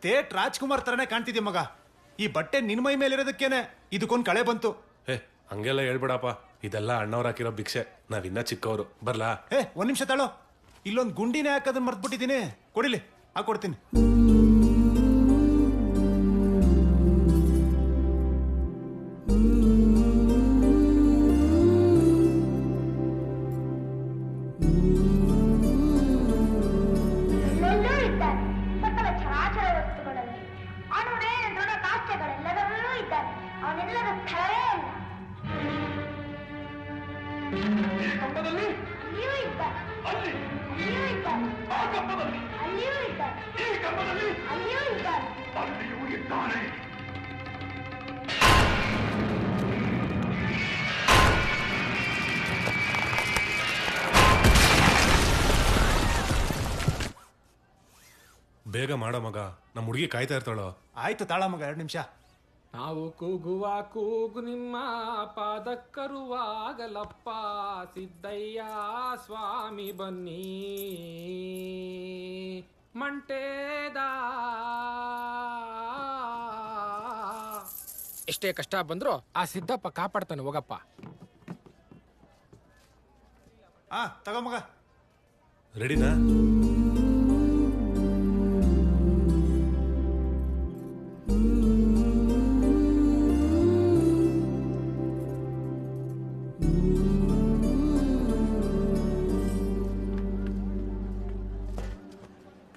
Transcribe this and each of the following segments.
ತೇಟ್ ರಾಜ್ಕುಮಾರ್ ತರನೇ ಕಾಣ್ತಿದ್ಯ ಮಗ. ಈ ಬಟ್ಟೆ ನಿನ್ ಮೈ ಮೇಲೆ ಇರೋದಕ್ಕೇನೆ ಇದಕ್ಕೊಂದ್ ಕಳೆ ಬಂತು. ಹಂಗೆಲ್ಲ ಹೇಳ್ಬಿಡಪ್ಪ, ಇದೆಲ್ಲ ಅಣ್ಣವ್ರು ಹಾಕಿರೋ ಭಿಕ್ಷೆ, ನಾವಿನ್ನ ಚಿಕ್ಕವರು. ಬರ್ಲಾ? ಒಂದ್ ನಿಮಿಷ ತಾಳೋ, ಇಲ್ಲೊಂದ್ ಗುಂಡಿನೇ ಹಾಕೋದನ್ನ ಮರ್ತ್ಬಿಟ್ಟಿದ್ದೀನಿ. ಕೊಡಿಲಿ, ಹಾಕೊಡ್ತೀನಿ. ಬೇಗ ಮಾಡೋ ಮಗ, ನಮ್ಮ ಹುಡುಗಿ ಕಾಯ್ತಾ ಇರ್ತಾಳೋ. ಆಯ್ತು ತಾಳ ಮಗ, 2 ನಿಮಿಷ. ನಾವು ಕೂಗುವ ಕೂಗು ನಿಮ್ಮ ಪಾದಕ್ಕರುವಾಗಲಪ್ಪ, ಸಿದ್ದಯ್ಯ ಸ್ವಾಮಿ ಬನ್ನಿ ಮಂಟೇದ. ಎಷ್ಟೇ ಕಷ್ಟ ಬಂದ್ರು ಆ ಸಿದ್ದಪ್ಪ ಕಾಪಾಡ್ತಾನೆ, ಹೋಗಪ್ಪ. ತಗೋ ಮಗ. ರೆಡಿನಾ?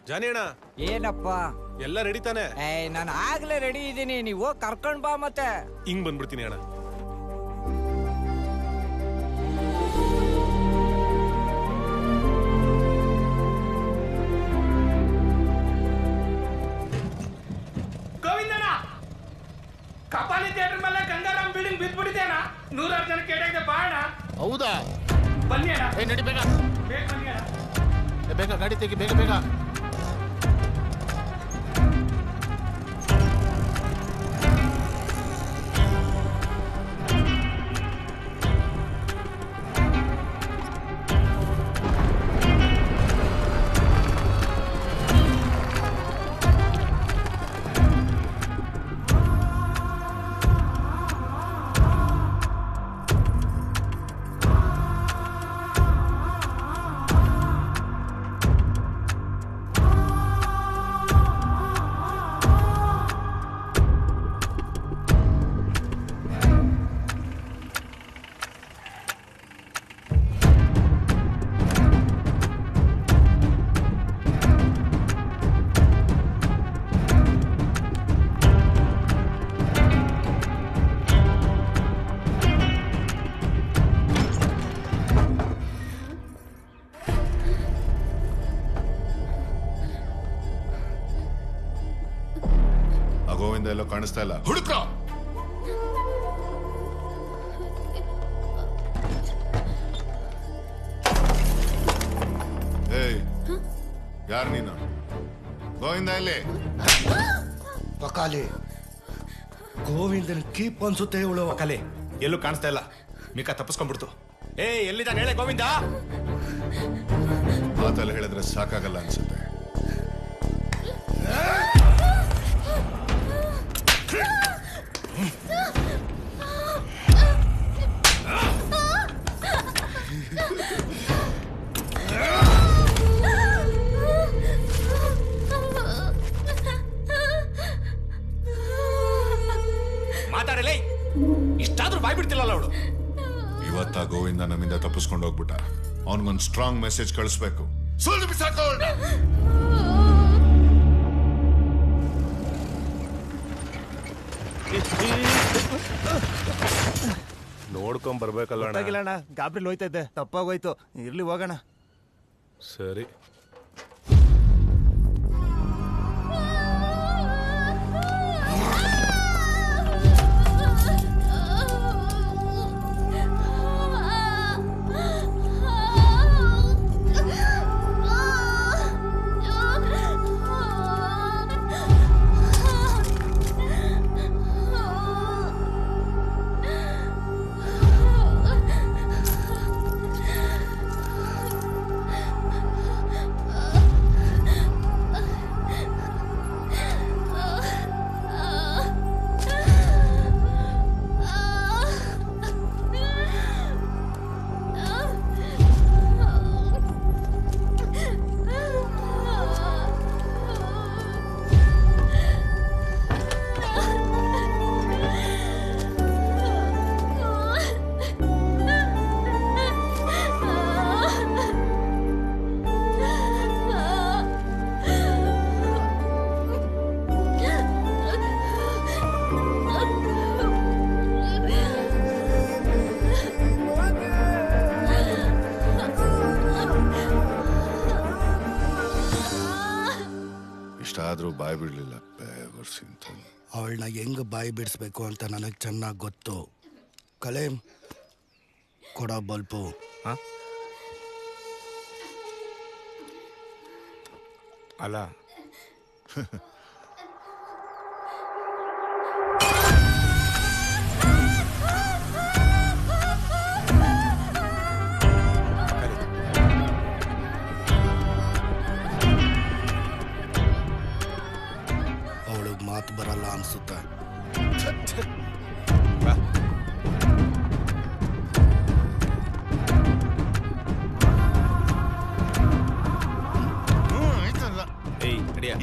ಜಾನಿ ಅಣ್ಣ. ಏನಪ್ಪ ಎಲ್ಲ ರೆಡಿ ತಾನೆ? ನಾನು ಆಗ್ಲೇ ರೆಡಿ ಇದ್ದೀನಿ, ನೀವು ಕರ್ಕೊಂಡ್ ಬಾ. ಮತ್ತೆ ಹಿಂಗ್ ಬಂದ್ಬಿಡ್ತೀನಿ ಅಣ್ಣ. ಗೋವಿಂದಣ್ಣ, ಕಪಾಲಿ ಥಿಯೇಟರ್ ಮೇಲೆ ಗಂಗಾರಾಮ್ ಬಿಲ್ಡಿಂಗ್ ಬಿದ್ದ್ಬಿಟ್ಟಿದ್ದೇನ, 100 ಜನ ಕೇಳಿದೆ ಬಾಣ. ಹೌದಾ? ಬನ್ನಿ ಅಣ್ಣ. ನಡಿ ಬೇಗ ಬನ್ನಿ ಅಣ್ಣ. ಬೇಗ ಗಾಡಿ ತೆಗಿ, ಬೇಗ ಬೇಗ. ಗೋವಿಂದ ಎಲ್ಲೋ ಕಾಣಿಸ್ತಾ ಇಲ್ಲ, ಹುಡುಕ. ಏಯ್, ಯಾರು ನೀನು? ಗೋವಿಂದ ಎಲ್ಲಿ? ಪಕಾಲಿ, ಗೋವಿಂದನ್ ಕೀಪ್ ಅನ್ಸುತ್ತೆ ಇವಳು. ಪಕಾಲಿ ಎಲ್ಲೂ ಕಾಣಿಸ್ತಾ ಇಲ್ಲ, ಮಿಕ್ಕ ತಪ್ಪಿಸ್ಕೊಂಡ್ಬಿಡ್ತು. ಎಲ್ಲಿದ್ದಾನೆ ಹೇಳೆ ಗೋವಿಂದ? ಮಾತಲ್ಲಿ ಹೇಳಿದ್ರೆ ಸಾಕಾಗಲ್ಲ ಅನ್ಸುತ್ತೆ. ಮಾತಾಡಲೇ, ಇಷ್ಟಾದ್ರೂ ಬಾಯ್ ಬಿಡ್ತಿಲ್ಲ ಅವಳು. ಇವತ್ತ ಗೋವಿಂದ ನಮ್ಮಿಂದ ತಪ್ಪಿಸ್ಕೊಂಡು ಹೋಗ್ಬಿಟ್ಟ. ಅವನಿಗೊಂದು ಸ್ಟ್ರಾಂಗ್ ಮೆಸೇಜ್ ಕಳಿಸ್ಬೇಕು. ಸುಳ್ಳು ಬಿಸಾಕೋಣ. ನೋಡ್ಕೊಂಡ್ ಬರ್ಬೇಕಲ್ಲ ಅಣ್ಣ. ಗಾಬ್ರಿಲ್ ಹೋಯ್ತಾ ಇದ್ದೆ, ತಪ್ಪಾಗೋಯ್ತು. ಇರ್ಲಿ, ಹೋಗೋಣ. ಸರಿ. ಇಷ್ಟಾದ್ರೂ ಬಾಯ್ ಬಿಡ್ಲಿಲ್ಲ ಬೇವರ್ಸಿಂತ. ಅವಳನ್ನ ಹೆಂಗ್ ಬಾಯಿ ಬಿಡಿಸ್ಬೇಕು ಅಂತ ನನಗೆ ಚೆನ್ನಾಗಿ ಗೊತ್ತು. ಕಲೇಮ್ ಕೊಡ ಬಲ್ಪು. ಅಲ್ಲ ಅವಳಿಗೆ ಮಾತು ಬರಲ್ಲ ಅನ್ಸುತ್ತೆ.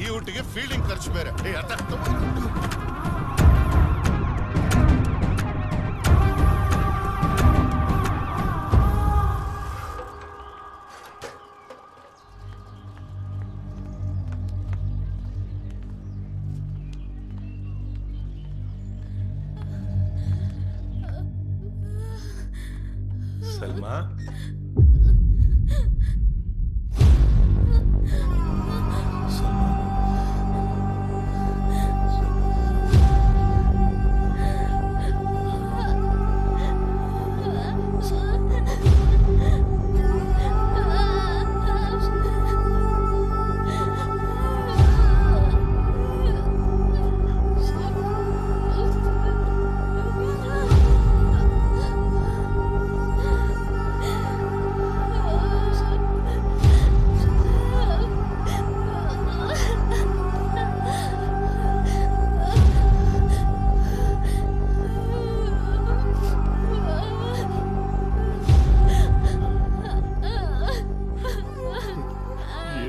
ಈ ಊಟಿಗೆ ಫೀಲ್ಡಿಂಗ್ ಖರ್ಚು ಬೇರೆ. ಸಲ್ಮಾ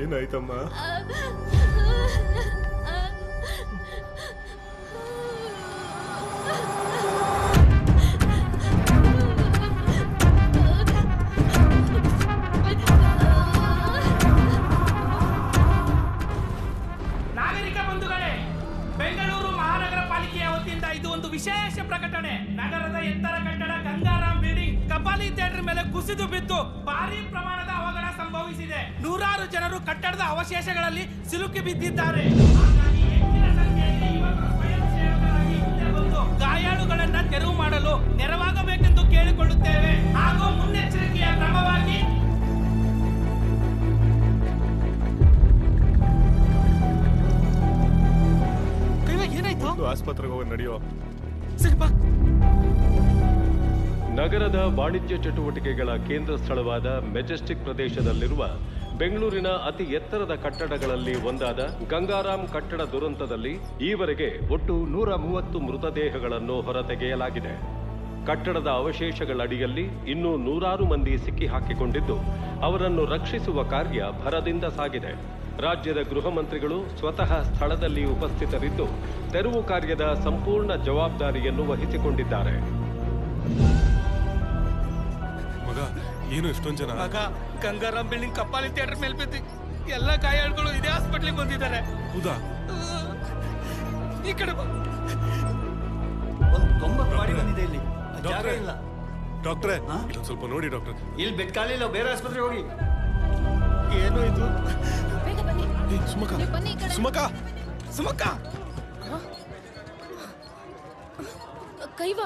ಏನಾಯ್ತಮ್ಮ? ನಾಗರಿಕ ಬಂಧುಗಳೇ, ಬೆಂಗಳೂರು ಮಹಾನಗರ ಪಾಲಿಕೆಯ ವತಿಯಿಂದ ಇದು ಒಂದು ವಿಶೇಷ ಪ್ರಕಟಣೆ. ನಗರದ ಎತ್ತರ ಕಟ್ಟಡ ಗಂಗಾರಾಮ್ ಬಿಲ್ಡಿಂಗ್ ಕಪಾಲಿ ಥಿಯೇಟರ್ ಮೇಲೆ ಕುಸಿದು ಬಿದ್ದು ಭಾರಿ ಪ್ರಮಾಣದ ಅವಘಡ ಸಂಭವಿಸಿದೆ. ನೂರಾರು ಜನರು ಕಟ್ಟಡದ ಅವಶೇಷಗಳಲ್ಲಿ ಸಿಲುಕಿ ಬಿದ್ದಿದ್ದಾರೆ. ಹಾಗಾಗಿ ಹೆಚ್ಚಿನ ಸಂಖ್ಯೆಯಲ್ಲಿ ಯುವಕರು ಸ್ವಯಂ ಸೇವಕರಾಗಿ ಮುಂದೆ ಬಂದು ಗಾಯಾಳುಗಳನ್ನ ತೆರವು ಮಾಡಲು ನೆರವಾಗಬೇಕೆಂದು ಕೇಳಿಕೊಳ್ಳುತ್ತೇವೆ. ಹಾಗೂ ಮುನ್ನೆಚ್ಚರಿಕೆಯ ಕ್ರಮವಾಗಿ ಆಸ್ಪತ್ರೆಗೆ ಹೋಗಿ ನಡೆಯೋ. ನಗರದ ವಾಣಿಜ್ಯ ಚಟುವಟಿಕೆಗಳ ಕೇಂದ್ರ ಸ್ಥಳವಾದ ಮೆಜೆಸ್ಟಿಕ್ ಪ್ರದೇಶದಲ್ಲಿರುವ ಬೆಂಗಳೂರಿನ ಅತಿ ಎತ್ತರದ ಕಟ್ಟಡಗಳಲ್ಲಿ ಒಂದಾದ ಗಂಗಾರಾಮ್ ಕಟ್ಟಡ ದುರಂತದಲ್ಲಿ ಈವರೆಗೆ ಒಟ್ಟು 130 ಮೃತದೇಹಗಳನ್ನು ಹೊರತೆಗೆಯಲಾಗಿದೆ. ಕಟ್ಟಡದ ಅವಶೇಷಗಳಡಿಯಲ್ಲಿ ಇನ್ನೂ ನೂರಾರು ಮಂದಿ ಸಿಕ್ಕಿ ಹಾಕಿಕೊಂಡಿದ್ದು ಅವರನ್ನು ರಕ್ಷಿಸುವ ಕಾರ್ಯ ಭರದಿಂದ ಸಾಗಿದೆ. ರಾಜ್ಯದ ಗೃಹ ಮಂತ್ರಿಗಳು ಸ್ವತಃ ಸ್ಥಳದಲ್ಲಿ ಉಪಸ್ಥಿತರಿದ್ದು ತೆರವು ಕಾರ್ಯದ ಸಂಪೂರ್ಣ ಜವಾಬ್ದಾರಿಯನ್ನು ವಹಿಸಿಕೊಂಡಿದ್ದಾರೆ. ಮಗ ಏನು ಇಷ್ಟೊಂದು ಜನ? ಮಗ, ಗಂಗಾರಾಮ್ ಬಿಲ್ಡಿಂಗ್ ಕಪಾಲಿ ಥಿಯೇಟರ್ ಮೇಲೆ ಬಿದ್ದು ಎಲ್ಲ ಗಾಯಾಳುಗಳು ಇದೇ ಹಾಸ್ಪಿಟ್ಲಿಗೆ ಬಂದಿದ್ದಾರೆ. ಹೌದಾ? ಈ ಕಡೆ ಬಾ. ಬಂದಿದೆ ಇಲ್ಲಿ, ಜಾಗ ಇಲ್ಲ. ಡಾಕ್ಟ್ರೇ, ಇಲ್ಲೊಂದು ಸ್ವಲ್ಪ ನೋಡಿ ಡಾಕ್ಟರ್. ಇಲ್ಲಿ ಬೆಡ್ ಖಾಲಿ ಇಲ್ಲ, ಬೇರೆ ಆಸ್ಪತ್ರೆಗೆ ಹೋಗಿ. ಏನು ಇದು? ಸುಮಕ, ಸುಮಕ, ಸುಮಕ್ಕ, ಕೈವಾ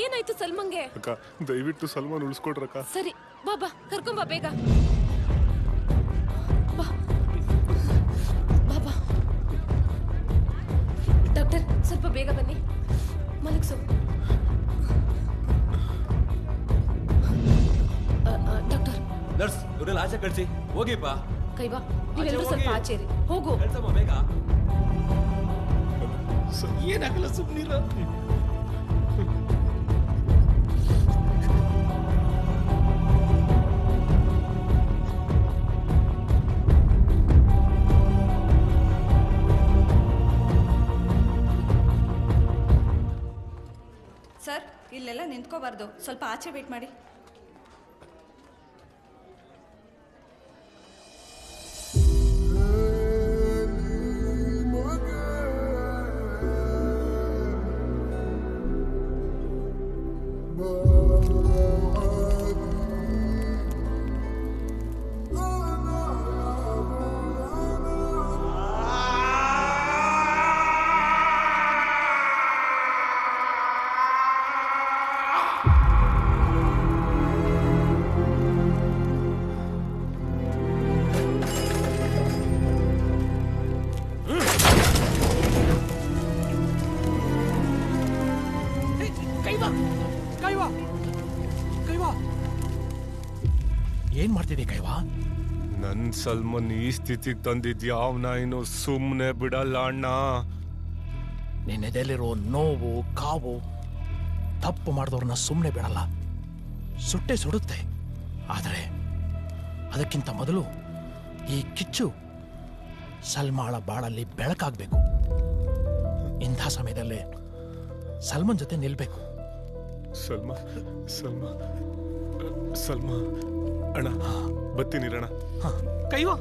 ಏನಾಯ್ತು ಸಲ್ಮಂಗೆ? ಅಕ್ಕ ದಯವಿಟ್ಟು ಸಲ್ಮಾನ್ ಉಳಿಸ್ಕೊಡ್ರಕ್ಕ. ಸರಿ ಬಾಬಾ ಕರ್ಕೊಂಬಾ ಬೇಗ. ಬಾಬಾ ಡಾಕ್ಟರ್ ಸ್ವಲ್ಪ ಬೇಗ ಬನ್ನಿ, ಮಲಗಿಸು. ಡಾಕ್ಟರ್ ನರ್ಸ್ ಇವರೆಲ್ಲ ಆಚೆ ಕಳಿಸಿ, ಹೋಗಿಪ್ಪ. ಕೈವಾ ನೀವೆಲ್ಲರೂ ಸ್ವಲ್ಪ ಆಚೆರಿ, ಹೋಗು. ಬೇಗ. ಏನಾಗಲ್ಲ, ಸುಮ್ಮನಿರ. ಸರ್, ಇಲ್ಲೆಲ್ಲ ನಿಂತ್ಕೋಬಾರ್ದು, ಸ್ವಲ್ಪ ಆಚೆ ವೇಟ್ ಮಾಡಿ. ಏನ್ ಮಾಡ್ತಿದ್ದೆ ಕೈವಾ? ನನ್ ಸಲ್ಮನ್ ಈ ಸ್ಥಿತಿಗೆ ತಂದಿದ್ಯಾ ಅವನ ಇನ್ನು ಸುಮ್ನೆ ಬಿಡಲ್ಲ ಅಣ್ಣ. ನಿನ್ನೆದೆಲ್ಲಿರೋ ನೋವು ಕಾವು ತಪ್ಪು ಮಾಡಿದವ್ರನ್ನ ಸುಮ್ಮನೆ ಬಿಡಲ್ಲ, ಸುಟ್ಟೆ ಸುಡುತ್ತೆ. ಆದರೆ ಅದಕ್ಕಿಂತ ಮೊದಲು ಈ ಕಿಚ್ಚು ಸಲ್ಮಾಳ ಬಾಳಲ್ಲಿ ಬೆಳಕಾಗಬೇಕು. ಇಂಥ ಸಮಯದಲ್ಲೇ ಸಲ್ಮನ್ ಜೊತೆ ನಿಲ್ಬೇಕು. ಸಲ್ಮಾ ಸಲ್ಮಾ ಸಲ್ಮಾ ಅಣ್ಣ, ಬತ್ತೀನಿ ಅಣ್ಣ. ಕೈವಾ